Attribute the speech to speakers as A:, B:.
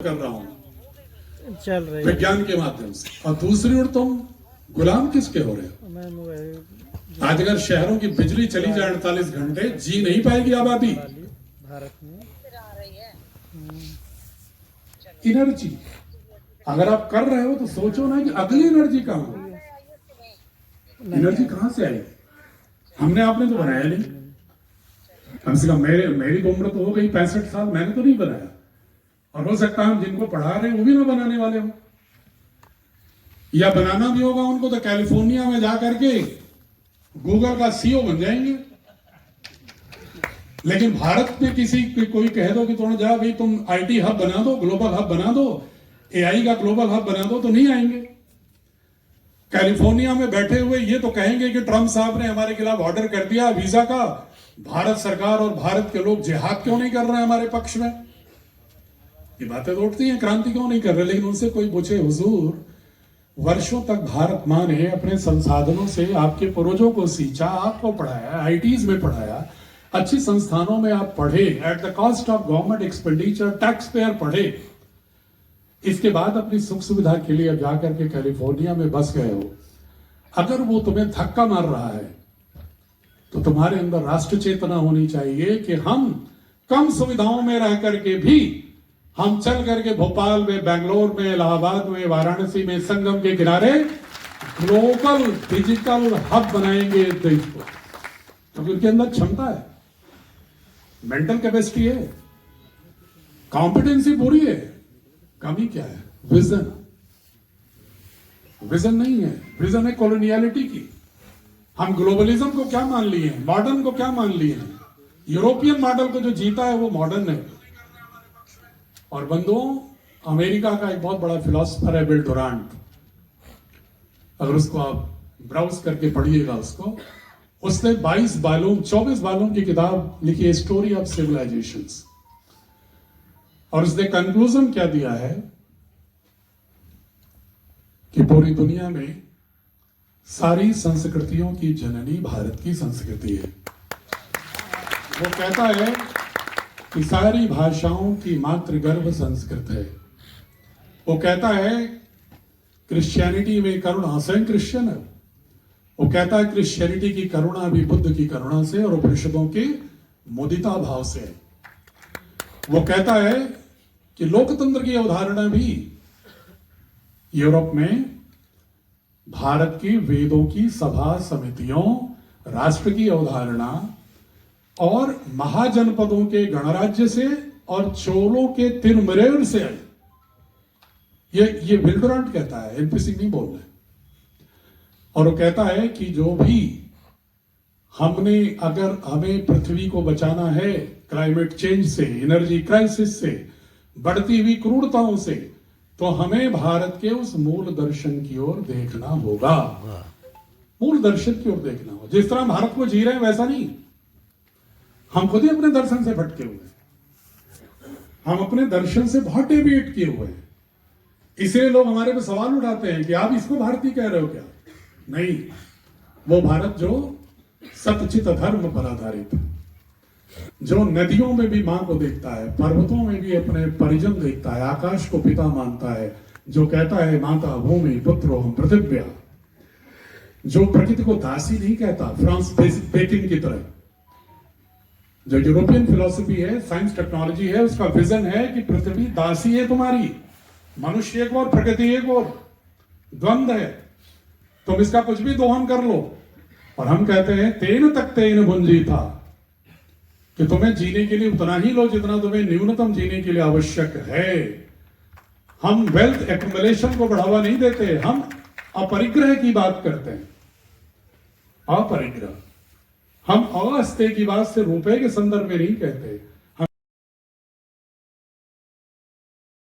A: कर रहा हूँ
B: चल रही
A: विज्ञान के माध्यम से, और दूसरी ओर तुम गुलाम किसके हो रहे हो।
B: मैं वही
A: आज अगर शहरों की बिजली चली जाए 48 घंटे, जी नहीं पाएगी आबादी।
B: वाली भारत में
A: एनर्जी अगर आप कर रहे हो तो सोचो ना कि अगली एनर्जी कहाँ हो, एनर्जी कहाँ से आएगी। हमने आपने तो बनाया नहीं। कम से कम मेरी तो उम्र तो हो गई 65 साल, मैंने तो नहीं बनाया, और हो सकता है हम जिनको पढ़ा रहे हैं वो भी ना बनाने वाले हो, या बनाना भी होगा उनको तो कैलिफोर्निया में जाकर के गूगल का सीईओ बन जाएंगे। लेकिन भारत में किसी कोई कह दो कि तुम जा भाई तुम आईटी हब बना दो, ग्लोबल हब बना दो, एआई का ग्लोबल हब बना दो, तो नहीं आएंगे। कैलिफोर्निया में बैठे हुए ये तो कहेंगे कि ट्रंप साहब ने हमारे खिलाफ ऑर्डर कर दिया वीजा का, भारत सरकार और भारत के लोग जिहाद क्यों नहीं कर रहे हैं हमारे पक्ष में। ये बातें तो उठती हैं, क्रांति क्यों नहीं कर रहे। लेकिन उनसे कोई पूछे, हुजूर वर्षों तक भारत माँ ने अपने संसाधनों से आपके पूर्वजों को सींचा, आपको पढ़ाया, आईटीज में पढ़ाया, अच्छी संस्थानों में आप पढ़े, at the cost of government expenditure, tax payer पढ़े, इसके बाद अपनी सुख सुविधा के लिए अब जाकर के कैलिफोर्निया में बस गए हो। अगर वो तुम्हें धक्का मार रहा है तो तुम्हारे अंदर राष्ट्र चेतना होनी चाहिए कि हम कम सुविधाओं में रह करके भी हम चल करके भोपाल में, बेंगलोर में, इलाहाबाद में, वाराणसी में, संगम के किनारे ग्लोबल डिजिटल हब बनाएंगे देश को। क्योंकि उनके अंदर क्षमता है, मेंटल कैपेसिटी है, कॉम्पिटेंसी पूरी है। कमी क्या है? विजन। विजन नहीं है, विजन है कॉलोनियलिटी की। हम ग्लोबलिज्म को क्या मान लिए हैं, मॉडर्न को क्या मान लिए हैं। यूरोपियन मॉडल को जो जीता है वो मॉडर्न है। और बंधुओं, अमेरिका का एक बहुत बड़ा फिलोसफर है बिल डुरांट, अगर उसको आप ब्राउज करके पढ़िएगा उसको, उसने 24 वॉल्यूम की किताब लिखी है, स्टोरी ऑफ सिविलाइजेशंस। और उसने कंक्लूजन क्या दिया है कि पूरी दुनिया में सारी संस्कृतियों की जननी भारत की संस्कृति है। वो कहता है कि सारी भाषाओं की मातृगर्भ संस्कृत है। वो कहता है क्रिश्चियनिटी में करुणा, स्वयं क्रिश्चियन है। वो कहता है क्रिश्चियनिटी की करुणा भी बुद्ध की करुणा से और उपनिषदों के मुदिता भाव से है। वो कहता है कि लोकतंत्र की अवधारणा भी यूरोप में भारत की वेदों की सभा समितियों, राष्ट्र की अवधारणा और महाजनपदों के गणराज्य से और चोलों के तिरमरेर से आई। ये बिल डुरांट कहता है, एलपी सिंह नहीं बोल रहे। और वो कहता है कि जो भी अगर हमें पृथ्वी को बचाना है क्लाइमेट चेंज से, एनर्जी क्राइसिस से, बढ़ती हुई क्रूरताओं से, तो हमें भारत के उस मूल दर्शन की ओर देखना होगा। मूल दर्शन की ओर देखना होगा। जिस तरह हम भारत को जी रहे हैं वैसा नहीं। हम खुद ही अपने दर्शन से भटके हुए हैं, हम अपने दर्शन से बहुत डेविएट किए हुए हैं। इसलिए लोग हमारे पे सवाल उठाते हैं कि आप इसको भारतीय कह रहे हो क्या। नहीं, वो भारत जो सतचित धर्म पर आधारित है, जो नदियों में भी मां को देखता है, पर्वतों में भी अपने परिजन देखता है, आकाश को पिता मानता है, जो कहता है माता भूमि पुत्रो हम पृथिव्या, जो प्रकृति को दासी नहीं कहता फ्रांस बेकिन की तरह। जो यूरोपियन फिलॉसफी है, साइंस टेक्नोलॉजी है, उसका विजन है कि पृथ्वी दासी है तुम्हारी, मनुष्य एक और प्रकृति एक और, द्वंद्व है, तुम इसका कुछ भी दोहन कर लो। और हम कहते हैं तेन तक तेन भुंजी था, कि तुम्हें जीने के लिए उतना ही लो जितना तुम्हें न्यूनतम जीने के लिए आवश्यक है। हम वेल्थ एक्युमुलेशन को बढ़ावा नहीं देते, हम अपरिग्रह की बात करते हैं। अपरिग्रह, हम अस्तेय की बात से रुपए के संदर्भ में नहीं कहते।